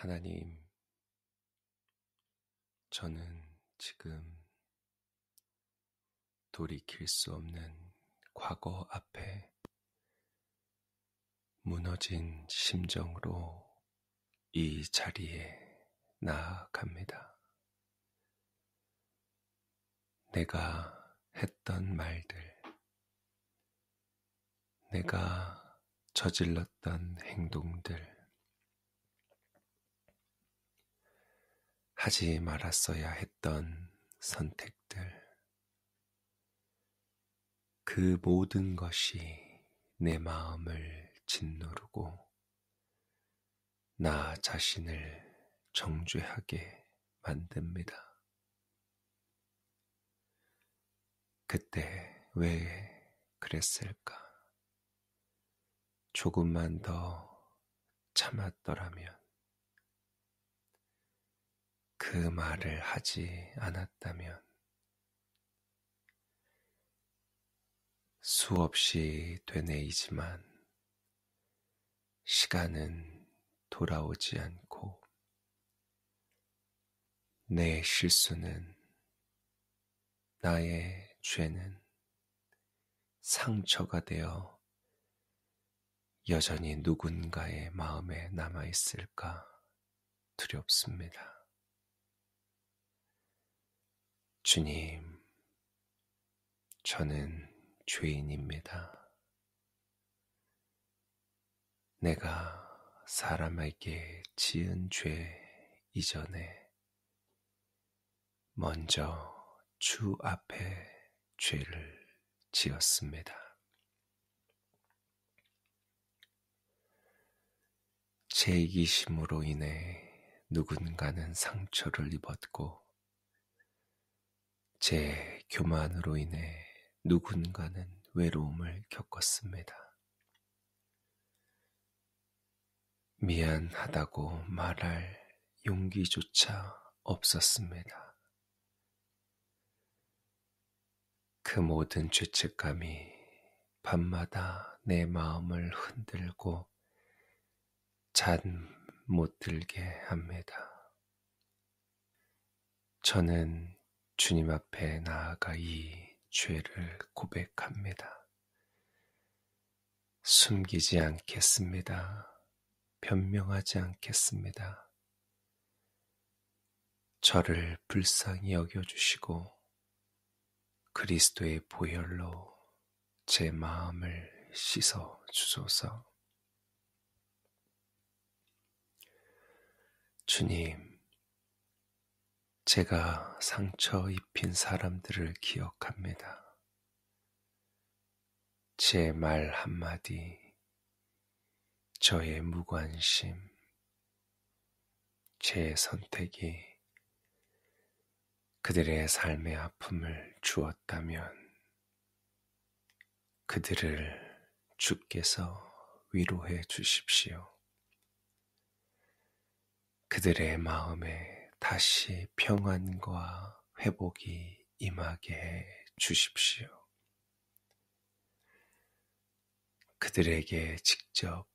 하나님, 저는 지금 돌이킬 수 없는 과거 앞에 무너진 심정으로 이 자리에 나아갑니다. 내가 했던 말들, 내가 저질렀던 행동들, 하지 말았어야 했던 선택들, 그 모든 것이 내 마음을 짓누르고 나 자신을 정죄하게 만듭니다. 그때 왜 그랬을까? 조금만 더 참았더라면, 그 말을 하지 않았다면, 수없이 되뇌이지만 시간은 돌아오지 않고 내 실수는, 나의 죄는 상처가 되어 여전히 누군가의 마음에 남아있을까 두렵습니다. 주님, 저는 죄인입니다. 내가 사람에게 지은 죄 이전에 먼저 주 앞에 죄를 지었습니다. 제 이기심으로 인해 누군가는 상처를 입었고, 제 교만으로 인해 누군가는 외로움을 겪었습니다. 미안하다고 말할 용기조차 없었습니다. 그 모든 죄책감이 밤마다 내 마음을 흔들고 잠 못 들게 합니다. 저는 주님 앞에 나아가 이 죄를 고백합니다. 숨기지 않겠습니다. 변명하지 않겠습니다. 저를 불쌍히 여겨주시고 그리스도의 보혈로 제 마음을 씻어 주소서. 주님, 제가 상처 입힌 사람들을 기억합니다. 제 말 한마디, 저의 무관심, 제 선택이 그들의 삶의 아픔을 주었다면 그들을 주께서 위로해 주십시오. 그들의 마음에 다시 평안과 회복이 임하게 해 주십시오. 그들에게 직접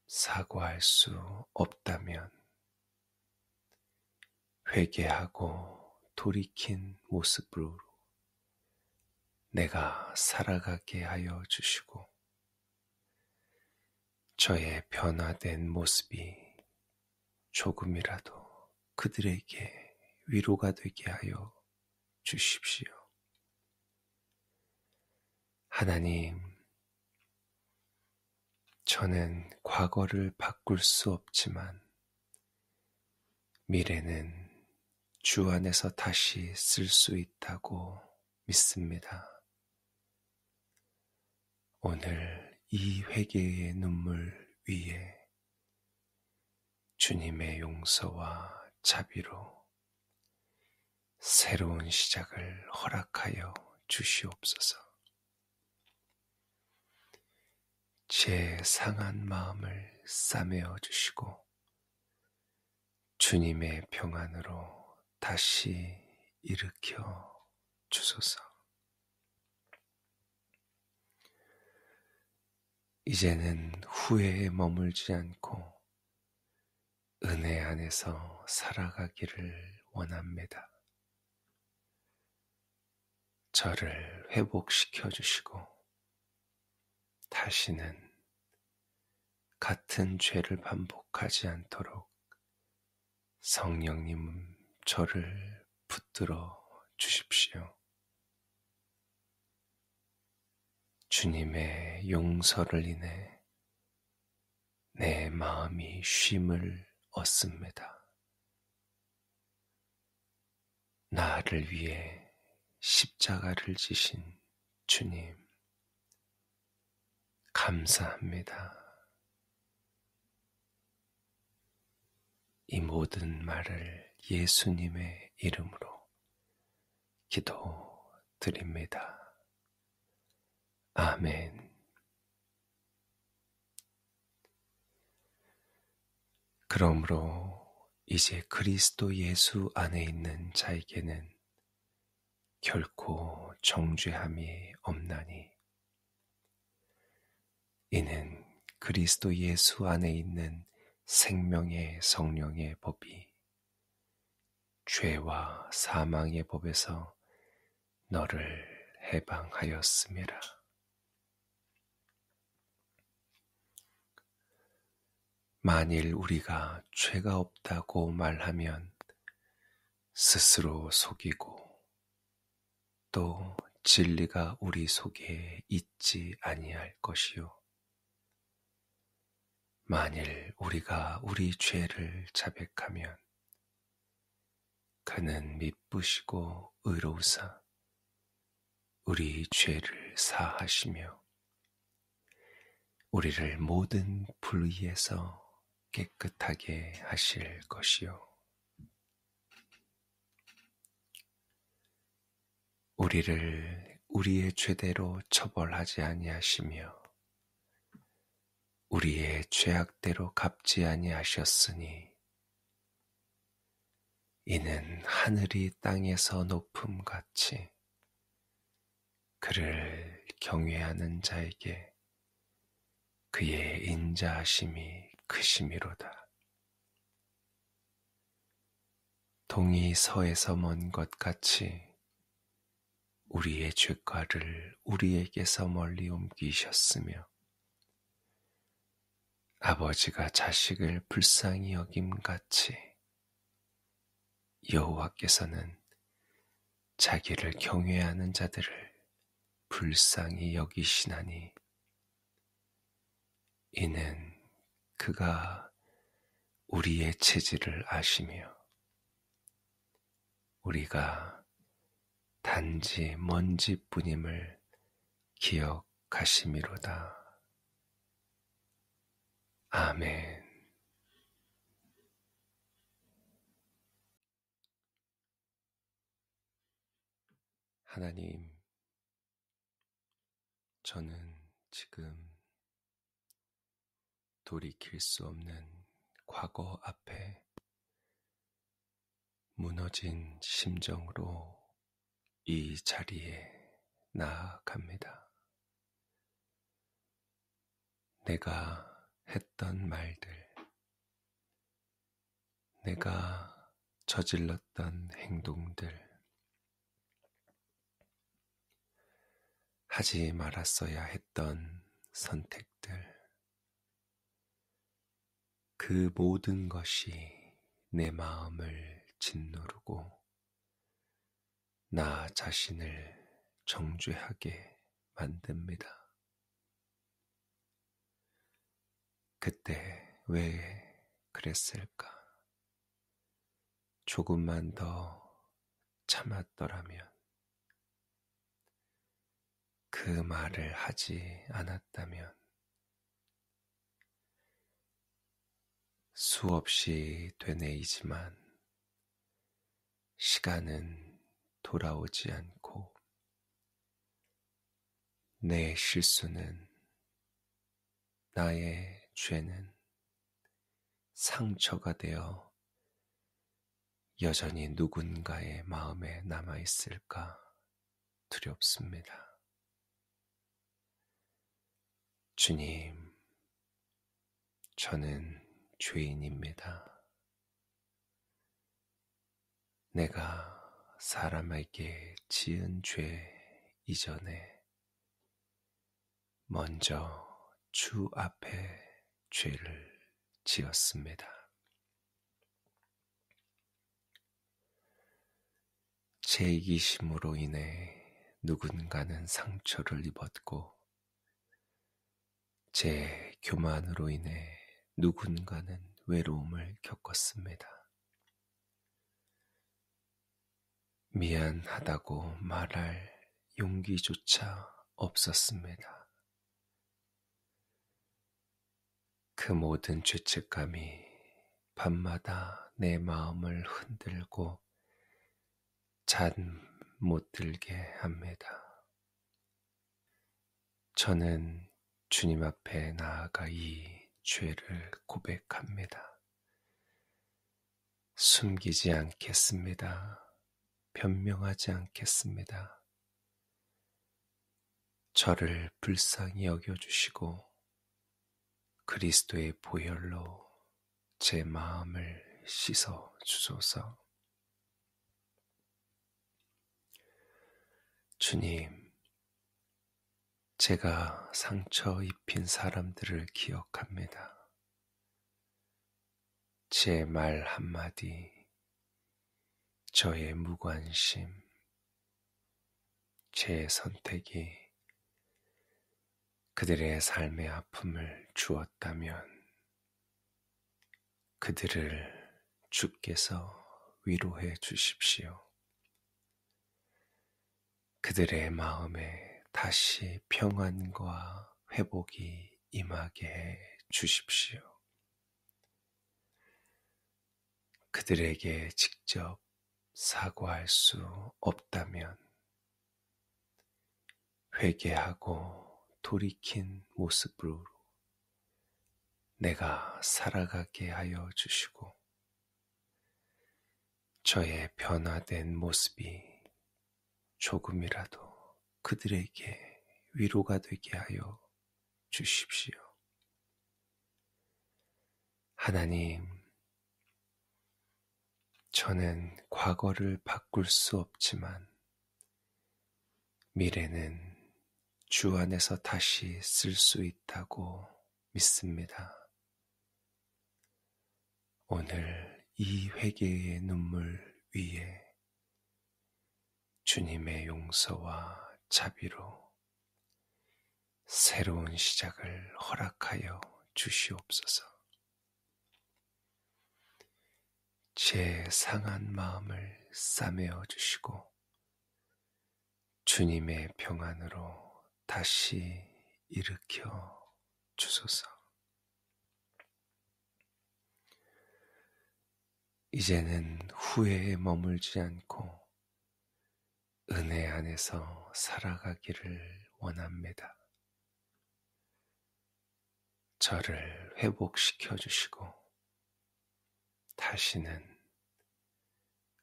사과할 수 없다면 회개하고 돌이킨 모습으로 내가 살아가게 하여 주시고, 저의 변화된 모습이 조금이라도 그들에게 위로가 되게 하여 주십시오. 하나님, 저는 과거를 바꿀 수 없지만 미래는 주 안에서 다시 쓸 수 있다고 믿습니다. 오늘 이 회개의 눈물 위에 주님의 용서와 자비로 새로운 시작을 허락하여 주시옵소서. 제 상한 마음을 싸매어 주시고 주님의 평안으로 다시 일으켜 주소서. 이제는 후회에 머물지 않고 은혜 안에서 살아가기를 원합니다. 저를 회복시켜 주시고 다시는 같은 죄를 반복하지 않도록 성령님 저를 붙들어 주십시오. 주님의 용서를 인해 내 마음이 쉼을 얻습니다. 나를 위해 십자가를 지신 주님, 감사합니다. 이 모든 말을 예수님의 이름으로 기도드립니다. 아멘. 그러므로 이제 그리스도 예수 안에 있는 자에게는 결코 정죄함이 없나니 이는 그리스도 예수 안에 있는 생명의 성령의 법이 죄와 사망의 법에서 너를 해방하였음이라. 만일 우리가 죄가 없다고 말하면 스스로 속이고 또 진리가 우리 속에 있지 아니할 것이요. 만일 우리가 우리 죄를 자백하면 그는 미쁘시고 의로우사 우리 죄를 사하시며 우리를 모든 불의에서 깨끗하게 하실 것이요. 우리를 우리의 죄대로 처벌하지 아니하시며 우리의 죄악대로 갚지 아니하셨으니 이는 하늘이 땅에서 높음같이 그를 경외하는 자에게 그의 인자하심이 크심이로다. 동이 서에서 먼 것 같이 우리의 죄과를 우리에게서 멀리 옮기셨으며 아버지가 자식을 불쌍히 여김같이 여호와께서는 자기를 경외하는 자들을 불쌍히 여기시나니 이는 그가 우리의 체질을 아시며 우리가 단지 먼지뿐임을 기억하심이로다. 아멘. 하나님, 저는 지금 돌이킬 수 없는 과거 앞에 무너진 심정으로 이 자리에 나아갑니다. 내가 했던 말들, 내가 저질렀던 행동들, 하지 말았어야 했던 선택들, 그 모든 것이 내 마음을 짓누르고 나 자신을 정죄하게 만듭니다. 그때 왜 그랬을까? 조금만 더 참았더라면, 그 말을 하지 않았다면, 수없이 되뇌이지만 시간은 돌아오지 않고 내 실수는, 나의 죄는 상처가 되어 여전히 누군가의 마음에 남아있을까 두렵습니다. 주님, 저는 죄인입니다. 내가 사람에게 지은 죄 이전에 먼저 주 앞에 죄를 지었습니다. 제 이기심으로 인해 누군가는 상처를 입었고, 제 교만으로 인해 누군가는 외로움을 겪었습니다. 미안하다고 말할 용기조차 없었습니다. 그 모든 죄책감이 밤마다 내 마음을 흔들고 잠 못 들게 합니다. 저는 주님 앞에 나아가 이 죄를 고백합니다. 숨기지 않겠습니다. 변명하지 않겠습니다. 저를 불쌍히 여겨주시고 그리스도의 보혈로 제 마음을 씻어 주소서. 주님, 제가 상처 입힌 사람들을 기억합니다. 제 말 한마디, 저의 무관심, 제 선택이 그들의 삶의 아픔을 주었다면 그들을 주께서 위로해 주십시오. 그들의 마음에 다시 평안과 회복이 임하게 해 주십시오. 그들에게 직접 사과할 수 없다면 회개하고 돌이킨 모습으로 내가 살아가게 하여 주시고 저의 변화된 모습이 조금이라도 그들에게 위로가 되게 하여 주십시오. 하나님, 저는 과거를 바꿀 수 없지만 미래는 주 안에서 다시 쓸 수 있다고 믿습니다. 오늘 이 회개의 눈물 위에 주님의 용서와 자비로 새로운 시작을 허락하여 주시옵소서. 제 상한 마음을 싸매어 주시고 주님의 평안으로 다시 일으켜 주소서. 이제는 후회에 머물지 않고 은혜 안에서 살아가기를 원합니다. 저를 회복시켜 주시고 다시는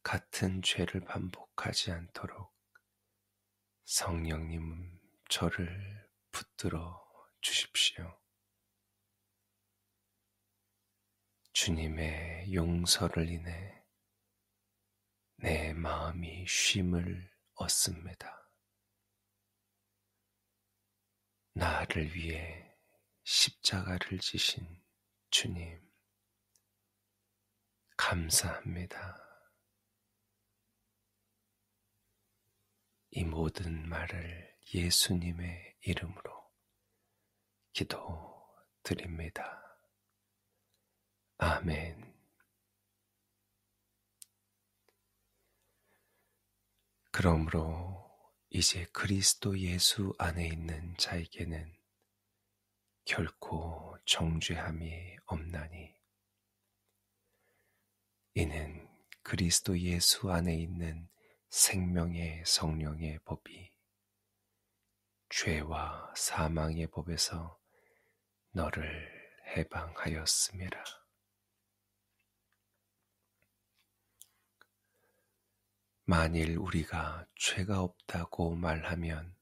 같은 죄를 반복하지 않도록 성령님 저를 붙들어 주십시오. 주님의 용서를 인해 내 마음이 쉼을 얻습니다. 나를 위해 십자가를 지신 주님, 감사합니다. 이 모든 말을 예수님의 이름으로 기도드립니다. 아멘. 그러므로 이제 그리스도 예수 안에 있는 자에게는 결코 정죄함이 없나니 이는 그리스도 예수 안에 있는 생명의 성령의 법이 죄와 사망의 법에서 너를 해방하였음이라. 만일 우리가 죄가 없다고 말하면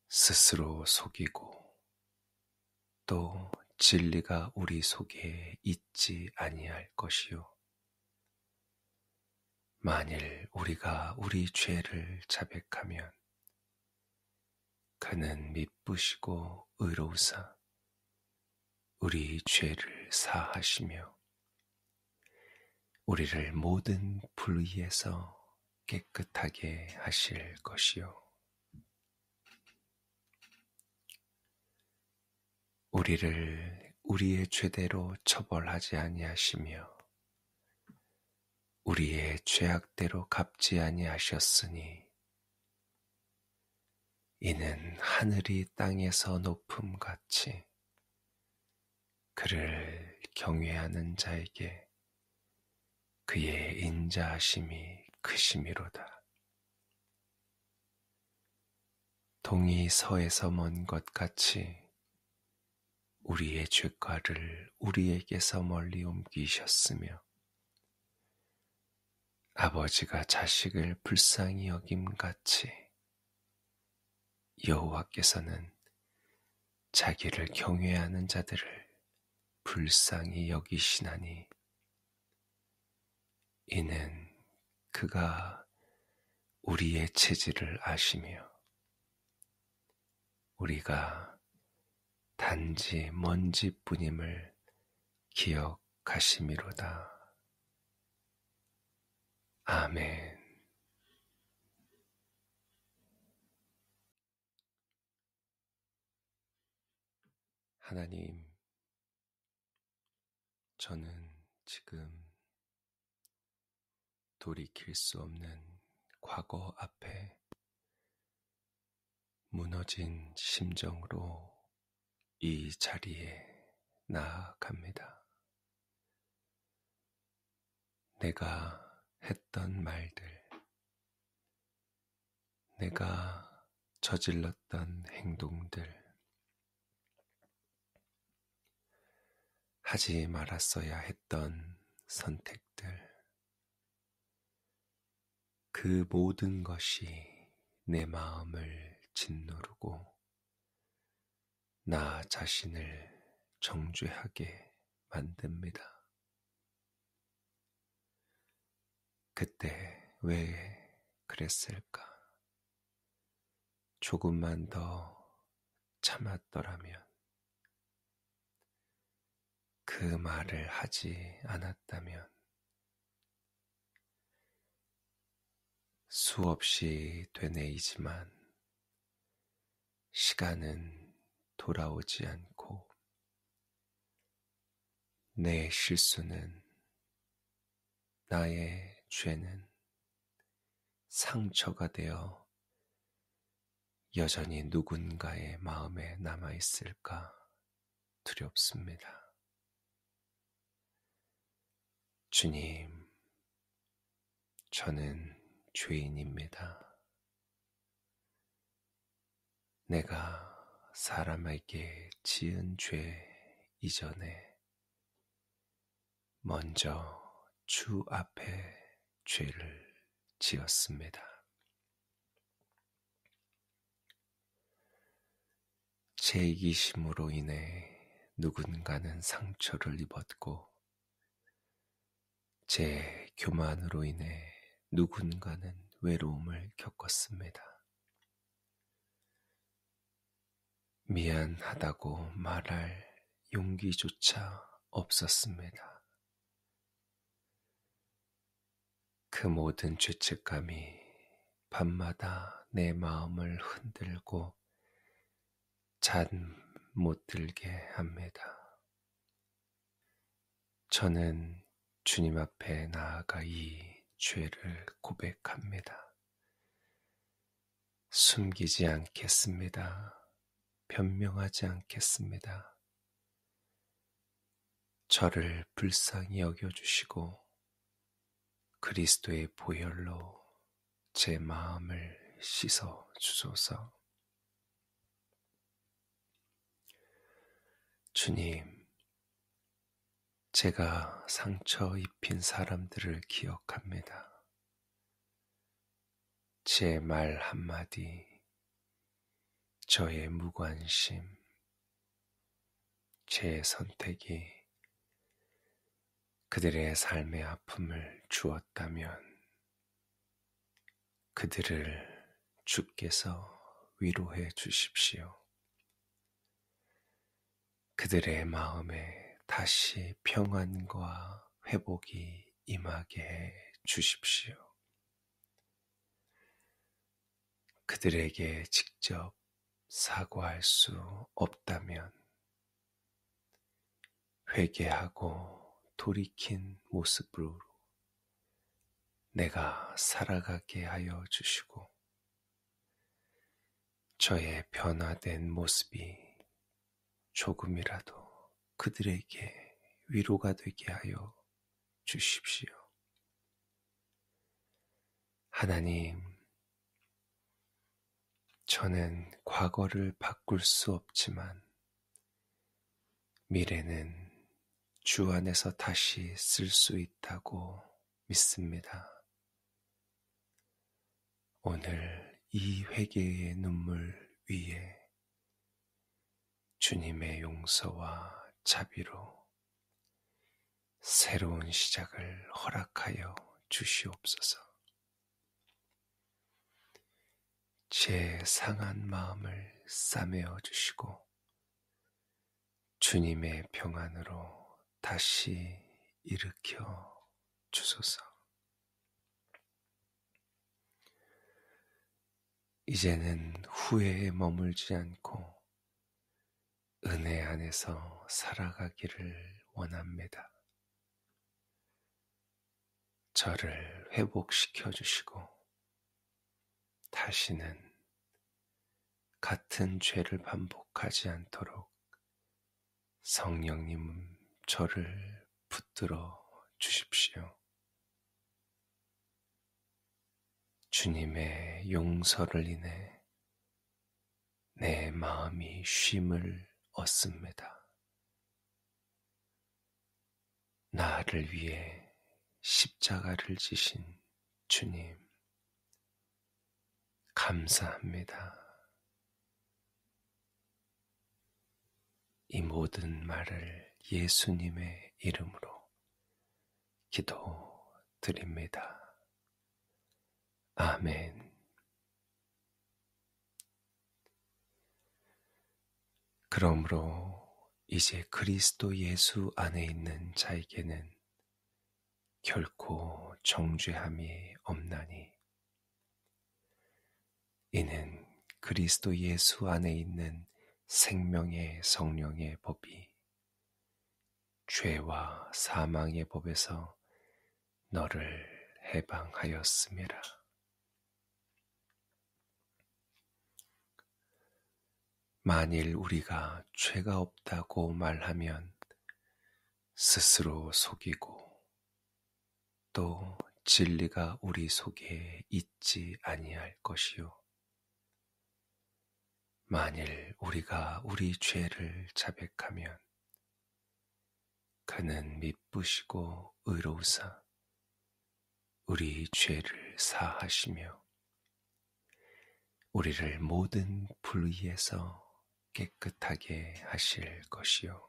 스스로 속이고 또 진리가 우리 속에 있지 아니할 것이요. 만일 우리가 우리 죄를 자백하면 그는 미쁘시고 의로우사 우리 죄를 사하시며 우리를 모든 불의에서 깨끗하게 하실 것이요 우리를 우리의 죄대로 처벌하지 아니하시며 우리의 죄악대로 갚지 아니하셨으니 이는 하늘이 땅에서 높음같이 그를 경외하는 자에게 그의 인자하심이 크심이로다. 동이 서에서 먼 것 같이 우리의 죄과를 우리에게서 멀리 옮기셨으며 아버지가 자식을 불쌍히 여김같이 여호와께서는 자기를 경외하는 자들을 불쌍히 여기시나니 이는 그가 우리의 체질을 아시며 우리가 단지 먼지뿐임을 기억하심이로다. 아멘. 하나님, 저는 지금 돌이킬 수 없는 과거 앞에 무너진 심정으로 이 자리에 나아갑니다. 내가 했던 말들, 내가 저질렀던 행동들, 하지 말았어야 했던 선택들, 그 모든 것이 내 마음을 짓누르고 나 자신을 정죄하게 만듭니다. 그때 왜 그랬을까? 조금만 더 참았더라면, 그 말을 하지 않았다면, 수없이 되뇌이지만 시간은 돌아오지 않고 내 실수는, 나의 죄는 상처가 되어 여전히 누군가의 마음에 남아있을까 두렵습니다. 주님, 저는 죄인입니다. 내가 사람에게 지은 죄 이전에 먼저 주 앞에 죄를 지었습니다. 제 이기심으로 인해 누군가는 상처를 입었고 제 교만으로 인해 누군가는 외로움을 겪었습니다. 미안하다고 말할 용기조차 없었습니다. 그 모든 죄책감이 밤마다 내 마음을 흔들고 잠 못 들게 합니다. 저는 주님 앞에 나아가 이 죄를 고백합니다. 숨기지 않겠습니다. 변명하지 않겠습니다. 저를 불쌍히 여겨주시고 그리스도의 보혈로 제 마음을 씻어 주소서. 주님, 제가 상처 입힌 사람들을 기억합니다. 제 말 한마디, 저의 무관심, 제 선택이 그들의 삶의 아픔을 주었다면 그들을 주께서 위로해 주십시오. 그들의 마음에 다시 평안과 회복이 임하게 해 주십시오. 그들에게 직접 사과할 수 없다면 회개하고 돌이킨 모습으로 내가 살아가게 하여 주시고 저의 변화된 모습이 조금이라도 그들에게 위로가 되게 하여 주십시오. 하나님, 저는 과거를 바꿀 수 없지만 미래는 주 안에서 다시 쓸 수 있다고 믿습니다. 오늘 이 회개의 눈물 위에 주님의 용서와 자비로 새로운 시작을 허락하여 주시옵소서. 제 상한 마음을 싸매어 주시고 주님의 평안으로 다시 일으켜 주소서. 이제는 후회에 머물지 않고 은혜 안에서 살아가기를 원합니다. 저를 회복시켜 주시고 다시는 같은 죄를 반복하지 않도록 성령님 저를 붙들어 주십시오. 주님의 용서를 인해 내 마음이 쉼을 얻습니다. 나를 위해 십자가를 지신 주님, 감사합니다. 이 모든 말을 예수님의 이름으로 기도드립니다. 아멘. 그러므로 이제 그리스도 예수 안에 있는 자에게는 결코 정죄함이 없나니 이는 그리스도 예수 안에 있는 생명의 성령의 법이 죄와 사망의 법에서 너를 해방하였음이라. 만일 우리가 죄가 없다고 말하면 스스로 속이고 또 진리가 우리 속에 있지 아니할 것이요. 만일 우리가 우리 죄를 자백하면 그는 미쁘시고 의로우사 우리 죄를 사하시며 우리를 모든 불의에서 깨끗하게 하실 것이요.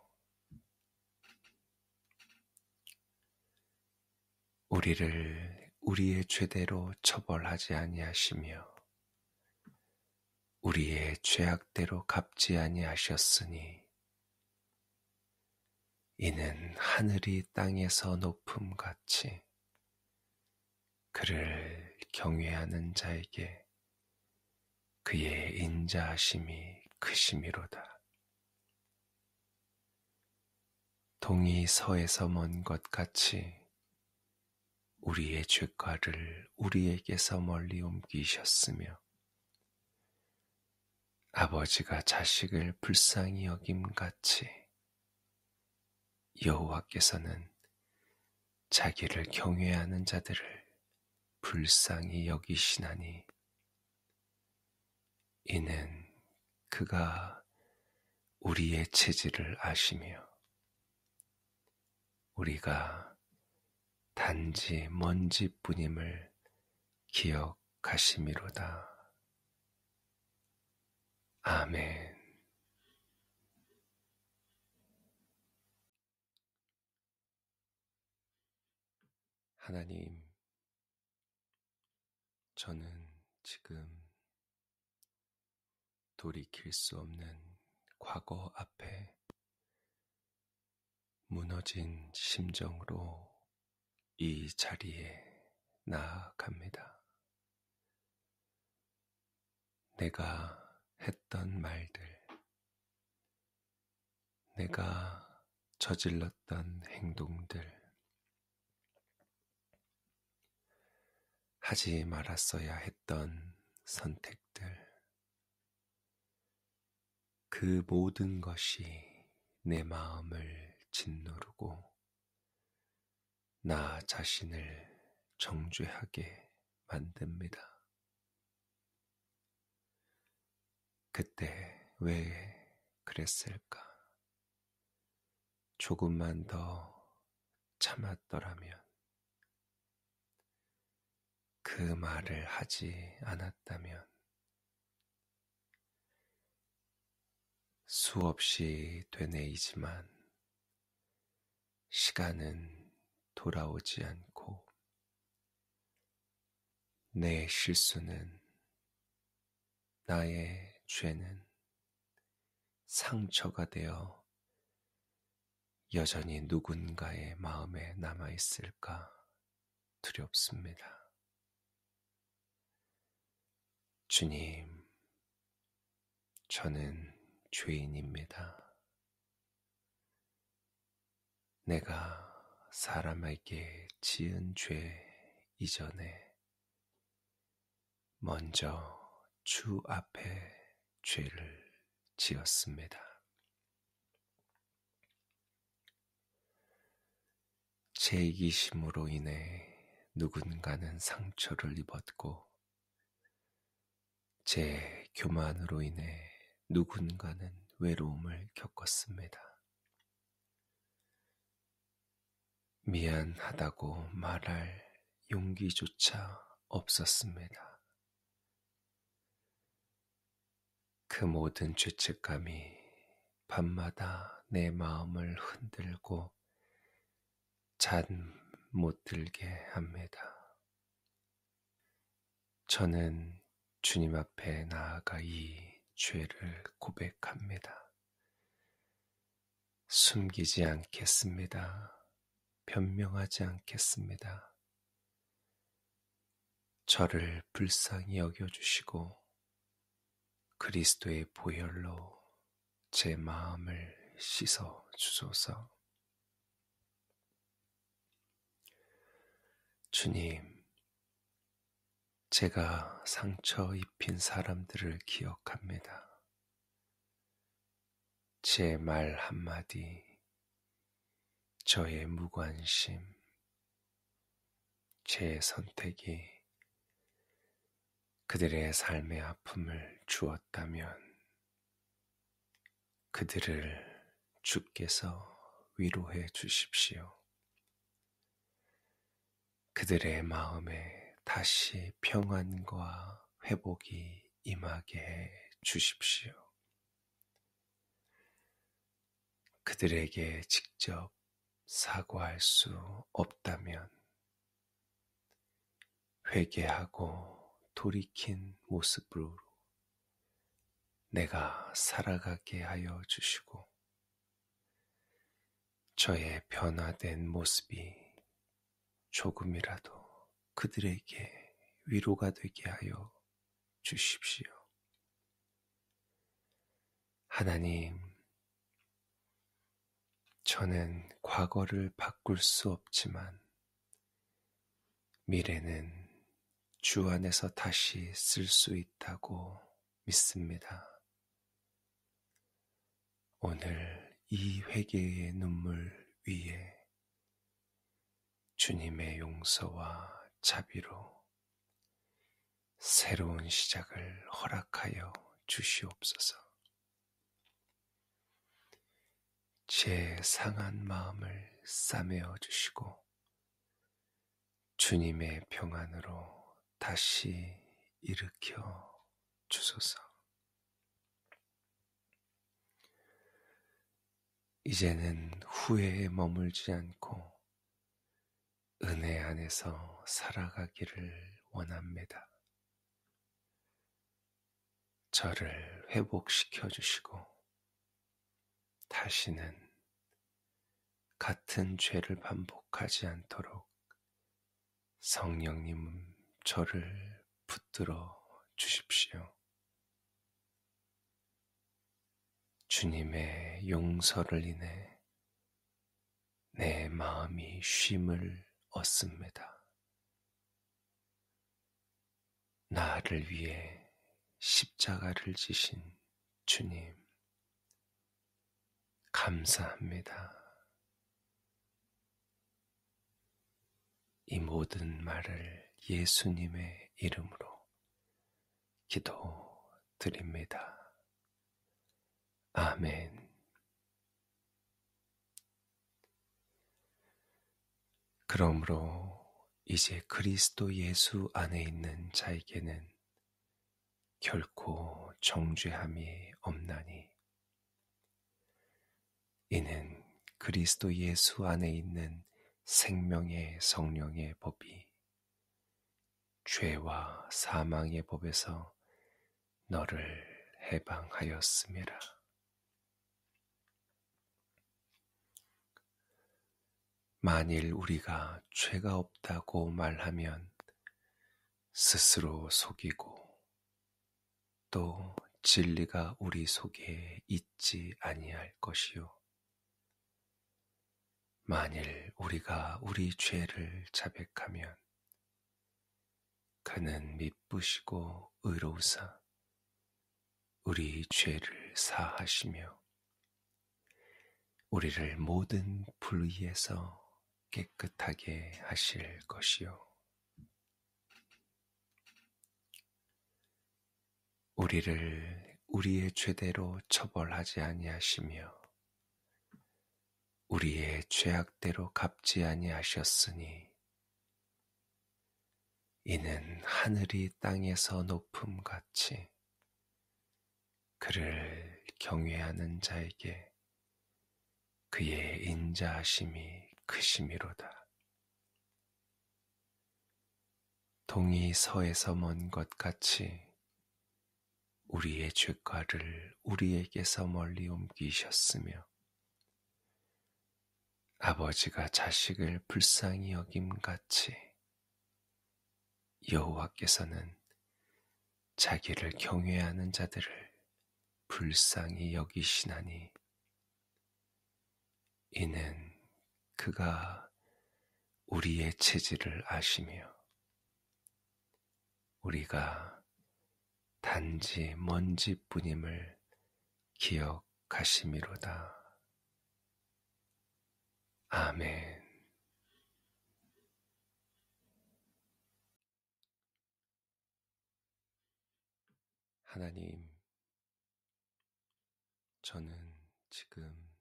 우리를 우리의 죄대로 처벌하지 아니하시며 우리의 죄악대로 갚지 아니하셨으니 이는 하늘이 땅에서 높음같이 그를 경외하는 자에게 그의 인자하심이 크심이로다. 동이 서에서 먼 것 같이 우리의 죄과를 우리에게서 멀리 옮기셨으며 아버지가 자식을 불쌍히 여김같이 여호와께서는 자기를 경외하는 자들을 불쌍히 여기시나니 이는 그가 우리의 체질을 아시며 우리가 단지 먼지뿐임을 기억하심이로다. 아멘. 하나님, 저는 지금 돌이킬 수 없는 과거 앞에 무너진 심정으로 이 자리에 나아갑니다. 내가 했던 말들, 내가 저질렀던 행동들, 하지 말았어야 했던 선택들, 그 모든 것이 내 마음을 짓누르고 나 자신을 정죄하게 만듭니다. 그때 왜 그랬을까? 조금만 더 참았더라면, 그 말을 하지 않았다면, 수없이 되뇌이지만 시간은 돌아오지 않고 내 실수는, 나의 죄는 상처가 되어 여전히 누군가의 마음에 남아있을까 두렵습니다. 주님, 저는 죄인입니다. 내가 사람에게 지은 죄 이전에 먼저 주 앞에 죄를 지었습니다. 제 이기심으로 인해 누군가는 상처를 입었고, 제 교만으로 인해 누군가는 외로움을 겪었습니다. 미안하다고 말할 용기조차 없었습니다. 그 모든 죄책감이 밤마다 내 마음을 흔들고 잠 못 들게 합니다. 저는 주님 앞에 나아가 이 죄를 고백합니다. 숨기지 않겠습니다. 변명하지 않겠습니다. 저를 불쌍히 여겨주시고 그리스도의 보혈로 제 마음을 씻어 주소서. 주님, 제가 상처 입힌 사람들을 기억합니다. 제 말 한마디, 저의 무관심, 제 선택이 그들의 삶의 아픔을 주었다면 그들을 주께서 위로해 주십시오. 그들의 마음에 다시 평안과 회복이 임하게 해 주십시오. 그들에게 직접 사과할 수 없다면 회개하고 돌이킨 모습으로 내가 살아가게 하여 주시고, 저의 변화된 모습이 조금이라도 그들에게 위로가 되게 하여 주십시오. 하나님, 저는 과거를 바꿀 수 없지만 미래는 주 안에서 다시 쓸 수 있다고 믿습니다. 오늘 이 회개의 눈물 위에 주님의 용서와 자비로 새로운 시작을 허락하여 주시옵소서. 제 상한 마음을 싸매어 주시고 주님의 평안으로 다시 일으켜 주소서. 이제는 후회에 머물지 않고 은혜 안에서 살아가기를 원합니다. 저를 회복시켜 주시고 다시는 같은 죄를 반복하지 않도록 성령님 저를 붙들어 주십시오. 주님의 용서를 인해 내 마음이 쉼을 얻습니다. 나를 위해 십자가를 지신 주님, 감사합니다. 이 모든 말을 예수님의 이름으로 기도드립니다. 아멘. 그러므로 이제 그리스도 예수 안에 있는 자에게는 결코 정죄함이 없나니 이는 그리스도 예수 안에 있는 생명의 성령의 법이 죄와 사망의 법에서 너를 해방하였음이라. 만일 우리가 죄가 없다고 말하면 스스로 속이고 또 진리가 우리 속에 있지 아니할 것이요. 만일 우리가 우리 죄를 자백하면 그는 미쁘시고 의로우사 우리 죄를 사하시며 우리를 모든 불의에서 깨끗하게 하실 것이요. 우리를 우리의 죄대로 처벌하지 아니하시며 우리의 죄악대로 갚지 아니하셨으니 이는 하늘이 땅에서 높음같이 그를 경외하는 자에게 그의 인자하심이 크심이로다. 동이 서에서 먼 것 같이 우리의 죄과를 우리에게서 멀리 옮기셨으며 아버지가 자식을 불쌍히 여김같이 여호와께서는 자기를 경외하는 자들을 불쌍히 여기시나니 이는 그가 우리의 체질을 아시며 우리가 단지 먼지뿐임을 기억하심이로다. 아멘. 하나님, 저는 지금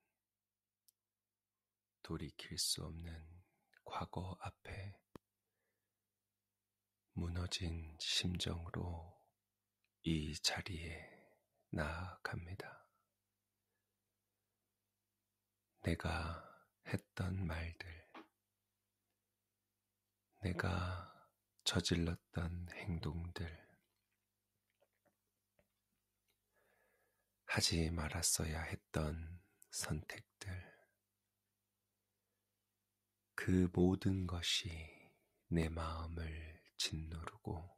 돌이킬 수 없는 과거 앞에 무너진 심정으로 이 자리에 나아갑니다. 내가 했던 말들, 내가 저질렀던 행동들, 하지 말았어야 했던 선택들, 그 모든 것이 내 마음을 짓누르고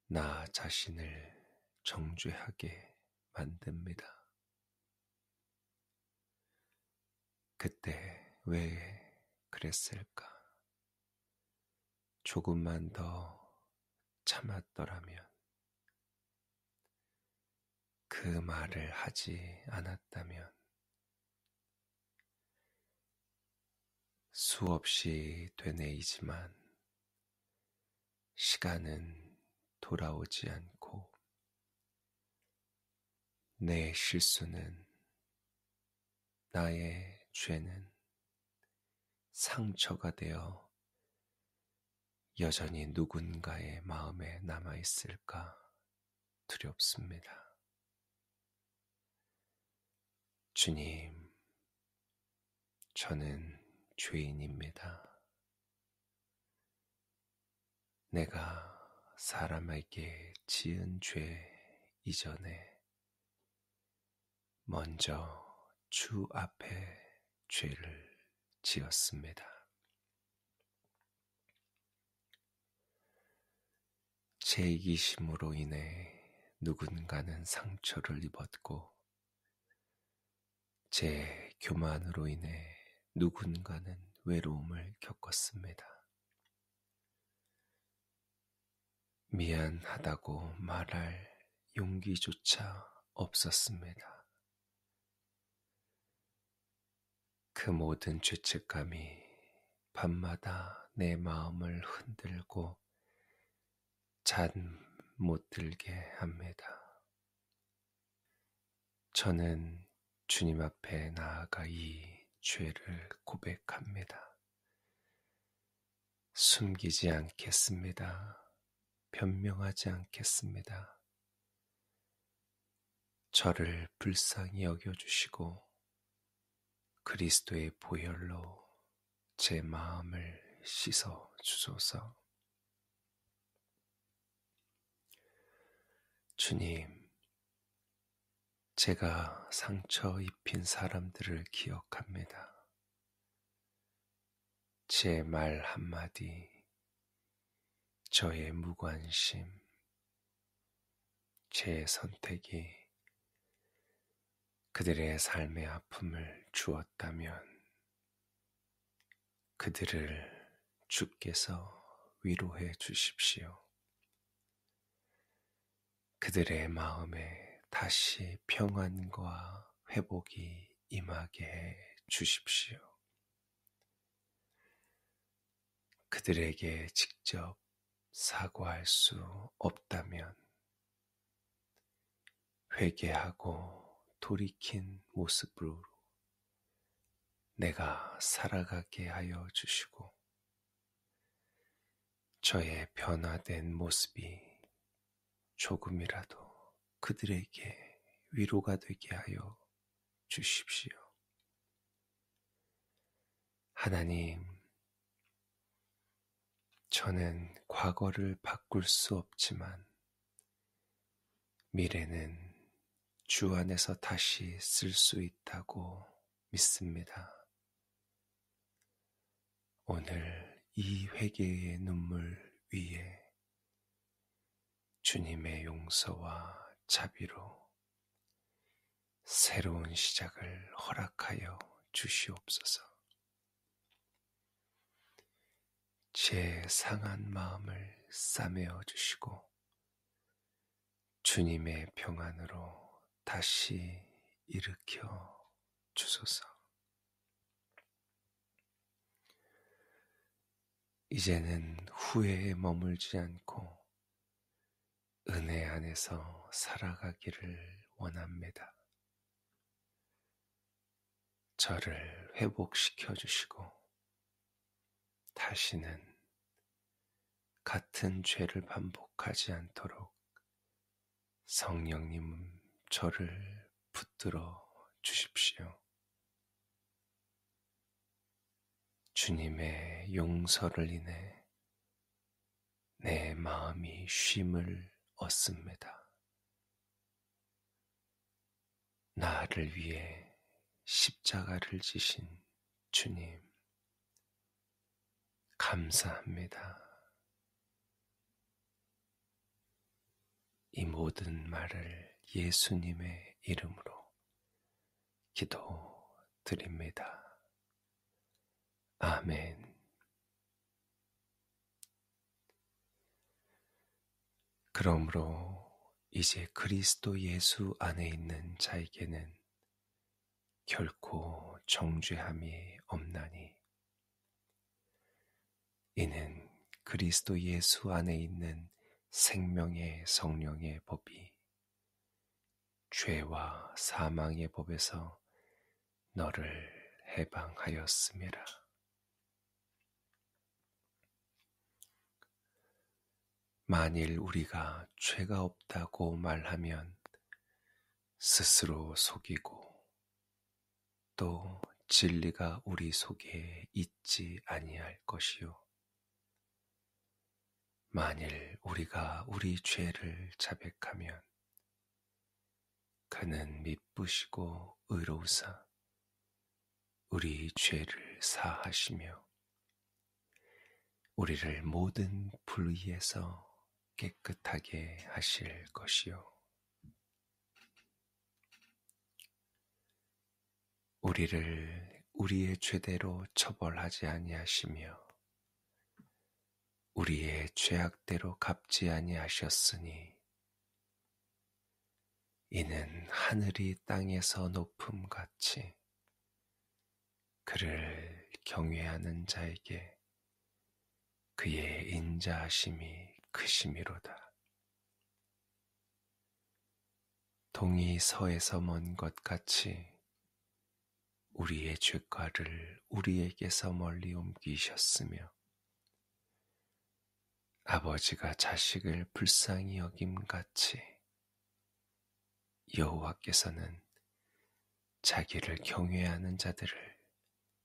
나 자신을 정죄하게 만듭니다. 그때 왜 그랬을까? 조금만 더 참았더라면, 그 말을 하지 않았다면, 수없이 되뇌이지만 시간은 돌아오지 않고 내 실수는, 나의 죄는 상처가 되어 여전히 누군가의 마음에 남아있을까 두렵습니다. 주님, 저는 죄인입니다. 내가 사람에게 지은 죄 이전에 먼저 주 앞에 죄를 지었습니다. 제 이기심으로 인해 누군가는 상처를 입었고, 제 교만으로 인해 누군가는 외로움을 겪었습니다. 미안하다고 말할 용기조차 없었습니다. 그 모든 죄책감이 밤마다 내 마음을 흔들고 잠 못 들게 합니다. 저는 주님 앞에 나아가 이 죄를 고백합니다. 숨기지 않겠습니다. 변명하지 않겠습니다. 저를 불쌍히 여겨주시고 그리스도의 보혈로 제 마음을 씻어 주소서. 주님, 제가 상처 입힌 사람들을 기억합니다. 제 말 한마디, 저의 무관심, 제 선택이 그들의 삶의 아픔을 주었다면 그들을 주께서 위로해 주십시오. 그들의 마음에 다시 평안과 회복이 임하게 해 주십시오. 그들에게 직접 사과할 수 없다면 회개하고 돌이킨 모습으로 내가 살아가게 하여 주시고 저의 변화된 모습이 조금이라도 그들에게 위로가 되게 하여 주십시오. 하나님, 저는 과거를 바꿀 수 없지만 미래는 주 안에서 다시 쓸 수 있다고 믿습니다. 오늘 이 회개의 눈물 위에 주님의 용서와 자비로 새로운 시작을 허락하여 주시옵소서. 제 상한 마음을 싸매어 주시고 주님의 평안으로 다시 일으켜 주소서. 이제는 후회에 머물지 않고 은혜 안에서 살아가기를 원합니다. 저를 회복시켜 주시고 다시는 같은 죄를 반복하지 않도록 성령님 저를 붙들어 주십시오. 주님의 용서를 인해 내 마음이 쉼을 얻습니다. 나를 위해 십자가를 지신 주님, 감사합니다. 이 모든 말을 예수님의 이름으로 기도드립니다. 아멘. 그러므로 이제 그리스도 예수 안에 있는 자에게는 결코 정죄함이 없나니 이는 그리스도 예수 안에 있는 생명의 성령의 법이 죄와 사망의 법에서 너를 해방하였음이라. 만일 우리가 죄가 없다고 말하면 스스로 속이고 또 진리가 우리 속에 있지 아니할 것이요. 만일 우리가 우리 죄를 자백하면 그는 미쁘시고 의로우사 우리 죄를 사하시며 우리를 모든 불의에서 깨끗하게 하실 것이요 우리를 우리의 죄대로 처벌하지 아니하시며 우리의 죄악대로 갚지 아니하셨으니 이는 하늘이 땅에서 높음같이 그를 경외하는 자에게 그의 인자하심이 크심이로다. 동이 서에서 먼 것 같이 우리의 죄과를 우리에게서 멀리 옮기셨으며 아버지가 자식을 불쌍히 여김같이 여호와께서는 자기를 경외하는 자들을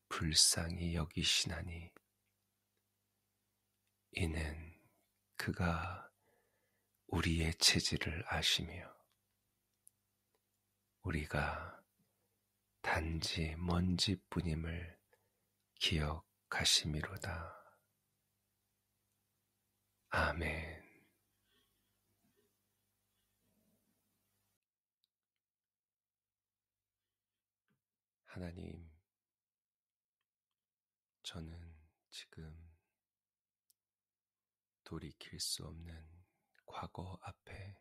불쌍히 여기시나니 이는 그가 우리의 체질을 아시며 우리가 단지 먼지뿐임을 기억하심이로다. 아멘. 하나님, 저는 지금 돌이킬 수 없는 과거 앞에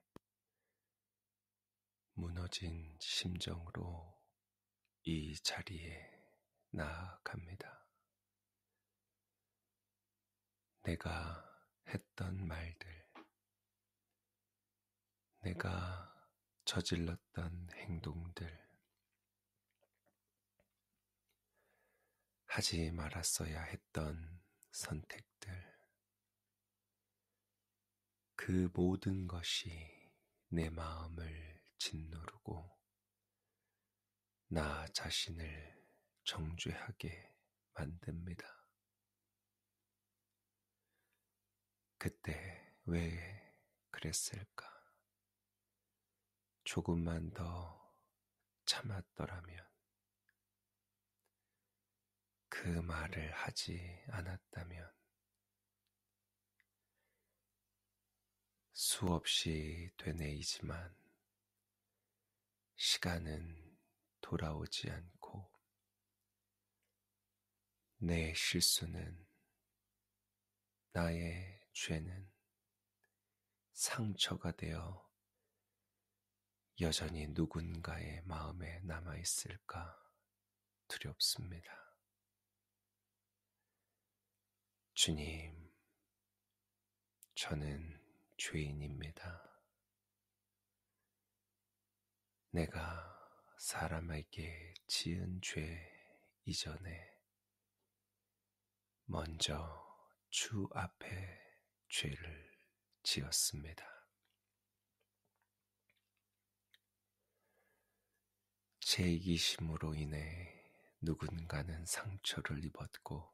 무너진 심정으로 이 자리에 나아갑니다. 내가 했던 말들, 내가 저질렀던 행동들, 하지 말았어야 했던 선택들, 그 모든 것이 내 마음을 짓누르고 나 자신을 정죄하게 만듭니다. 그때 왜 그랬을까? 조금만 더 참았더라면, 그 말을 하지 않았다면, 수없이 되뇌이지만 시간은 돌아오지 않고 내 실수는, 나의 죄는 상처가 되어 여전히 누군가의 마음에 남아있을까 두렵습니다. 주님, 저는 죄인입니다. 내가 사람에게 지은 죄 이전에 먼저 주 앞에 죄를 지었습니다. 제 이기심으로 인해 누군가는 상처를 입었고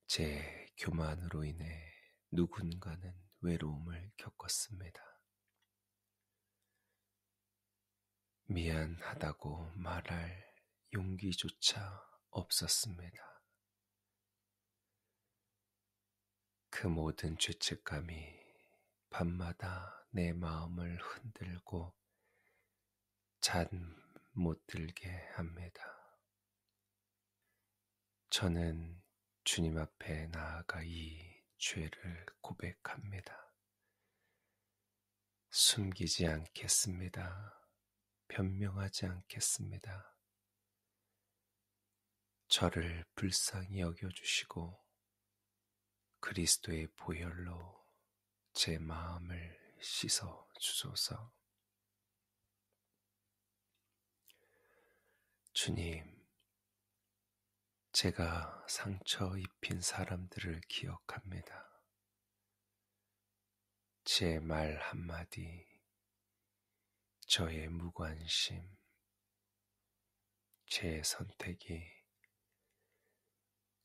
제 교만으로 인해 누군가는 외로움을 겪었습니다. 미안하다고 말할 용기조차 없었습니다. 그 모든 죄책감이 밤마다 내 마음을 흔들고 잠 못 들게 합니다. 저는 주님 앞에 나아가 이 죄를 고백합니다. 숨기지 않겠습니다. 변명하지 않겠습니다. 저를 불쌍히 여겨주시고 그리스도의 보혈로 제 마음을 씻어 주소서. 주님, 제가 상처 입힌 사람들을 기억합니다. 제 말 한마디, 저의 무관심, 제 선택이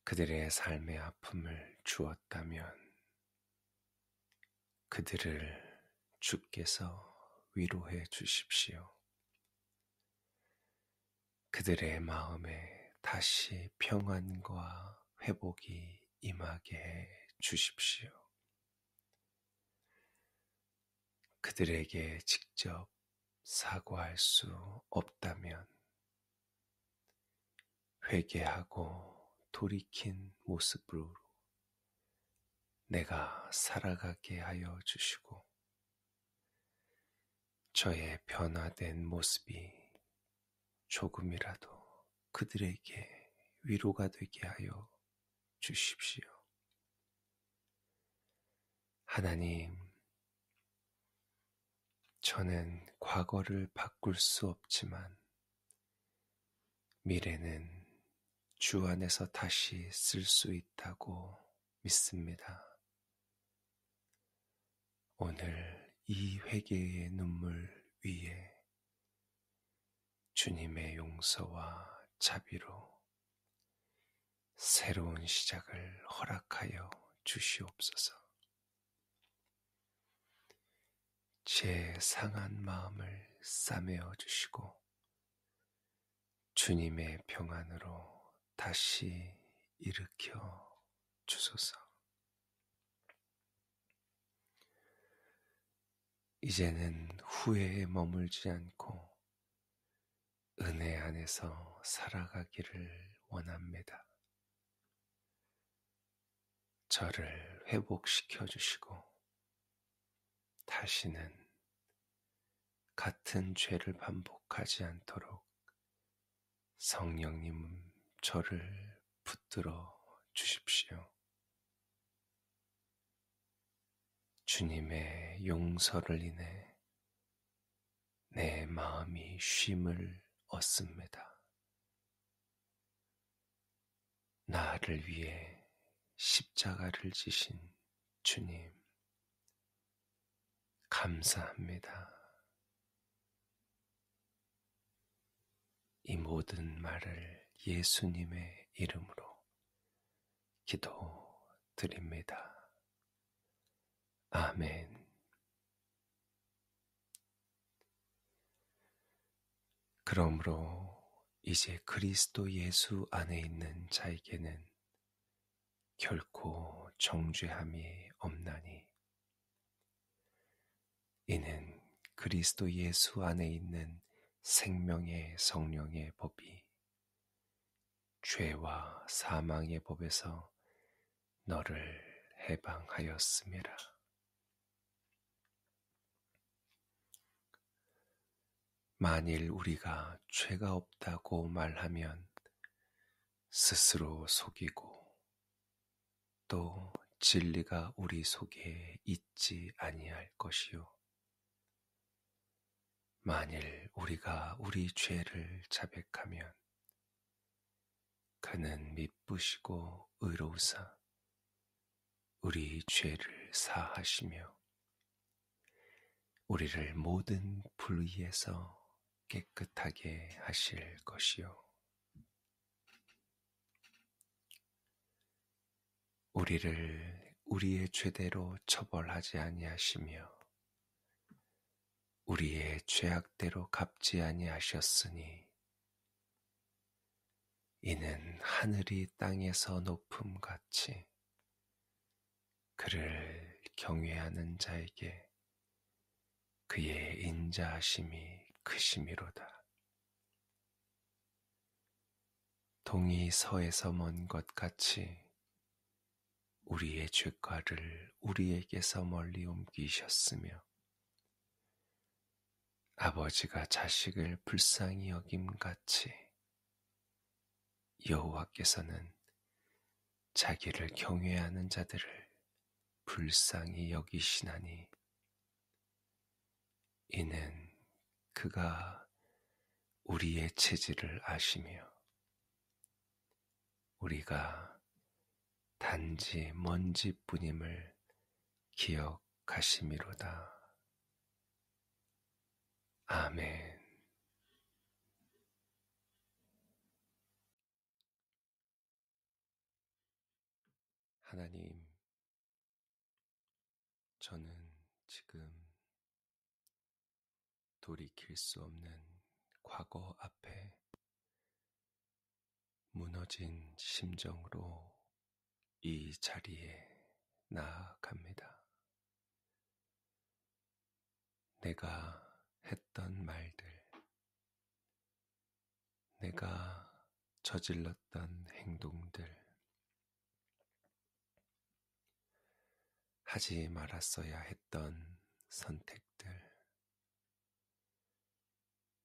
그들의 삶의 아픔을 주었다면 그들을 주께서 위로해 주십시오. 그들의 마음에 다시 평안과 회복이 임하게 해 주십시오. 그들에게 직접 사과할 수 없다면 회개하고 돌이킨 모습으로 내가 살아가게 하여 주시고 저의 변화된 모습이 조금이라도 그들에게 위로가 되게 하여 주십시오. 하나님, 저는 과거를 바꿀 수 없지만 미래는 주 안에서 다시 쓸 수 있다고 믿습니다. 오늘 이 회개의 눈물 위에 주님의 용서와 자비로 새로운 시작을 허락하여 주시옵소서. 제 상한 마음을 싸매어 주시고 주님의 평안으로 다시 일으켜 주소서. 이제는 후회에 머물지 않고 은혜 안에서 살아가기를 원합니다. 저를 회복시켜 주시고 다시는 같은 죄를 반복하지 않도록 성령님 저를 붙들어 주십시오. 주님의 용서를 인해 내 마음이 쉼을 얻습니다. 나를 위해 십자가를 지신 주님, 감사합니다. 이 모든 말을 예수님의 이름으로 기도드립니다. 아멘. 그러므로 이제 그리스도 예수 안에 있는 자에게는 결코 정죄함이 없나니 이는 그리스도 예수 안에 있는 생명의 성령의 법이 죄와 사망의 법에서 너를 해방하였음이라. 만일 우리가 죄가 없다고 말하면 스스로 속이고 또 진리가 우리 속에 있지 아니할 것이요. 만일 우리가 우리 죄를 자백하면 그는 미쁘시고 의로우사 우리 죄를 사하시며 우리를 모든 불의에서 깨끗하게 하실 것이요. 우리를 우리의 죄대로 처벌하지 아니하시며 우리의 죄악대로 갚지 아니하셨으니 이는 하늘이 땅에서 높음 같이 그를 경외하는 자에게 그의 인자하심이 크심이로다. 동이 서에서 먼 것 같이 우리의 죄과를 우리에게서 멀리 옮기셨으며 아버지가 자식을 불쌍히 여김같이 여호와께서는 자기를 경외하는 자들을 불쌍히 여기시나니 이는 그가 우리의 체질을 아시며 우리가 단지 먼지뿐임을 기억하심이로다. 아멘. 하나님, 저는 지금 되돌릴 수 없는 과거 앞에 무너진 심정으로 이 자리에 나아갑니다. 내가 했던 말들, 내가 저질렀던 행동들, 하지 말았어야 했던 선택들,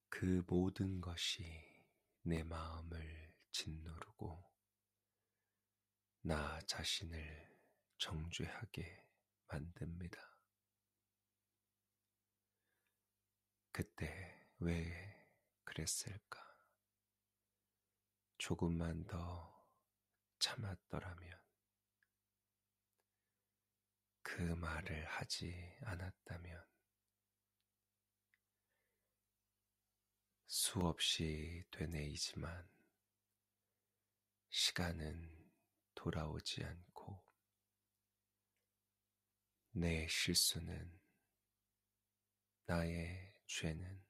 그 모든 것이 내 마음을 짓누르고 나 자신을 정죄하게 만듭니다. 그때 왜 그랬을까? 조금만 더 참았더라면, 그 말을 하지 않았다면, 수없이 되뇌이지만 시간은 돌아오지 않고 내 실수는, 나의 죄는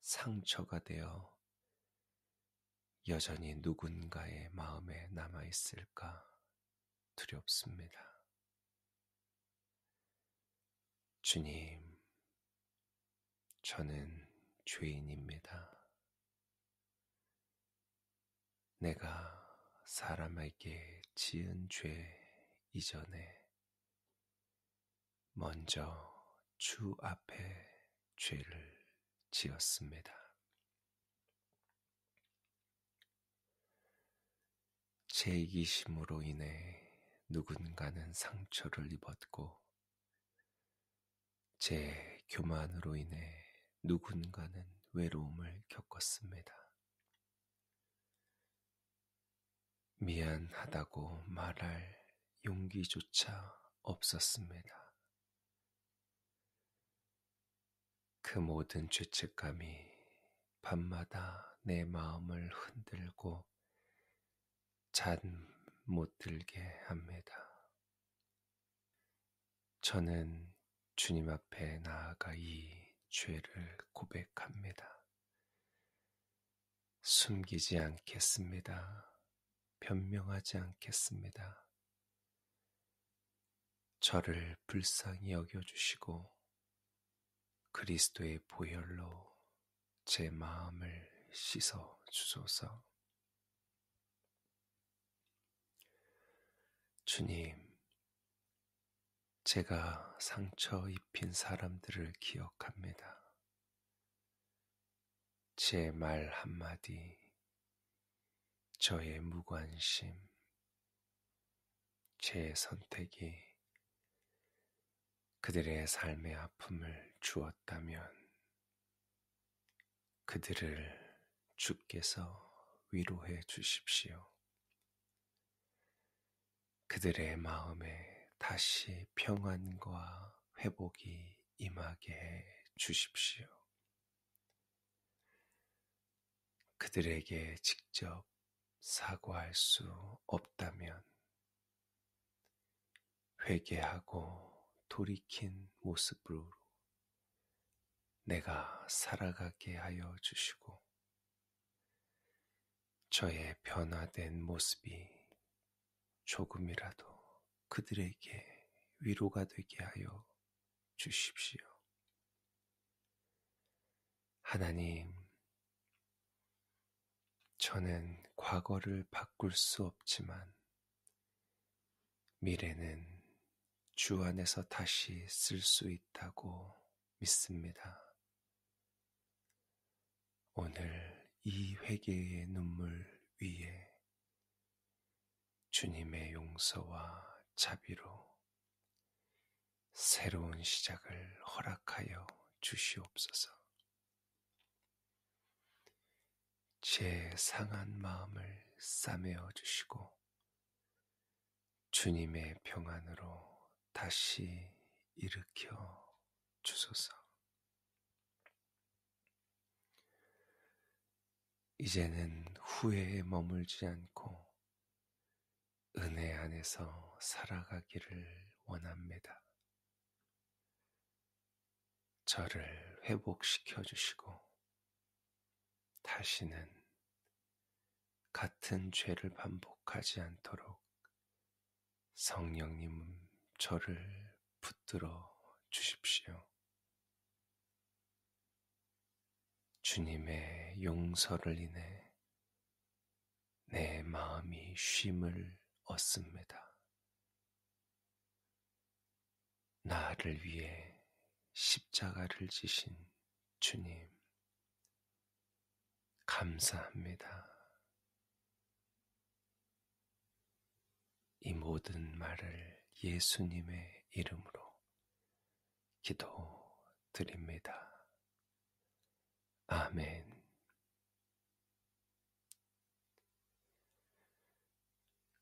상처가 되어 여전히 누군가의 마음에 남아있을까 두렵습니다. 주님, 저는 죄인입니다. 내가 사람에게 지은 죄 이전에 먼저 주 앞에 죄를 지었습니다. 제 이기심으로 인해 누군가는 상처를 입었고, 제 교만으로 인해 누군가는 외로움을 겪었습니다. 미안하다고 말할 용기조차 없었습니다. 그 모든 죄책감이 밤마다 내 마음을 흔들고 잠 못 들게 합니다. 저는 주님 앞에 나아가 이 죄를 고백합니다. 숨기지 않겠습니다. 변명하지 않겠습니다. 저를 불쌍히 여겨주시고 그리스도의 보혈로 제 마음을 씻어 주소서. 주님, 제가 상처 입힌 사람들을 기억합니다. 제 말 한마디, 저의 무관심, 제 선택이 그들의 삶의 아픔을 주었다면 그들을 주께서 위로해 주십시오. 그들의 마음에 다시 평안과 회복이 임하게 해 주십시오. 그들에게 직접 사과할 수 없다면 회개하고 돌이킨 모습으로 내가 살아가게 하여 주시고, 저의 변화된 모습이 조금이라도 그들에게 위로가 되게 하여 주십시오. 하나님, 저는 과거를 바꿀 수 없지만 미래는 주 안에서 다시 쓸 수 있다고 믿습니다. 오늘 이 회개의 눈물 위에 주님의 용서와 자비로 새로운 시작을 허락하여 주시옵소서. 제 상한 마음을 싸매어 주시고 주님의 평안으로 다시 일으켜 주소서. 이제는 후회에 머물지 않고 은혜 안에서 살아가기를 원합니다. 저를 회복시켜 주시고 다시는 같은 죄를 반복하지 않도록 성령님 저를 붙들어 주십시오. 주님의 용서를 인해 내 마음이 쉼을 얻습니다. 나를 위해 십자가를 지신 주님, 감사합니다. 이 모든 말을 예수님의 이름으로 기도드립니다. 아멘.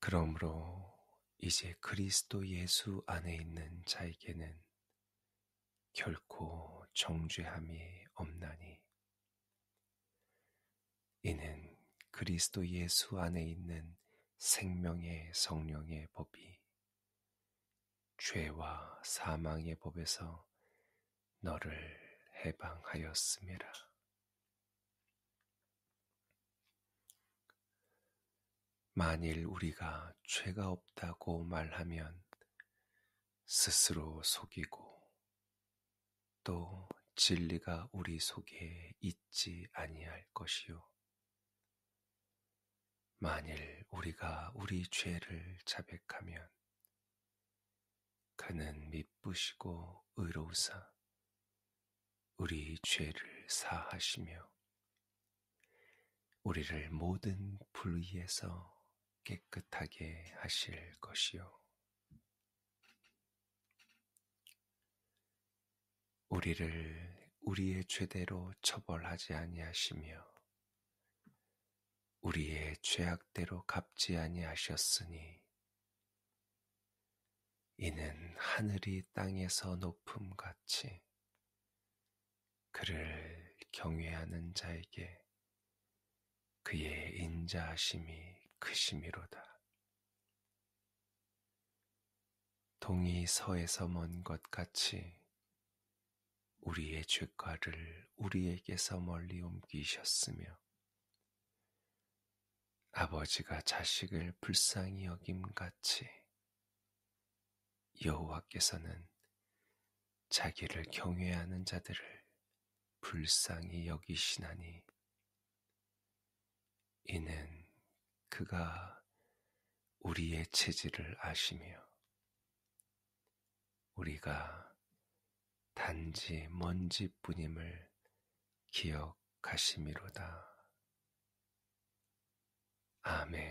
그러므로 이제 그리스도 예수 안에 있는 자에게는 결코 정죄함이 없나니 이는 그리스도 예수 안에 있는 생명의 성령의 법이 죄와 사망의 법에서 너를 해방하였음이라. 만일 우리가 죄가 없다고 말하면 스스로 속이고 또 진리가 우리 속에 있지 아니할 것이요. 만일 우리가 우리 죄를 자백하면 그는 미쁘시고 의로우사 우리 죄를 사하시며 우리를 모든 불의에서 깨끗하게 하실 것이요. 우리를 우리의 죄대로 처벌하지 아니하시며 우리의 죄악대로 갚지 아니하셨으니 이는 하늘이 땅에서 높음 같이 그를 경외하는 자에게 그의 인자하심이 크심이로다. 동이 서에서 먼 것 같이 우리의 죄과를 우리에게서 멀리 옮기셨으며 아버지가 자식을 불쌍히 여김같이 여호와께서는 자기를 경외하는 자들을 불쌍히 여기시나니 이는 그가 우리의 체질을 아시며 우리가 단지 먼지뿐임을 기억하심이로다. 아멘.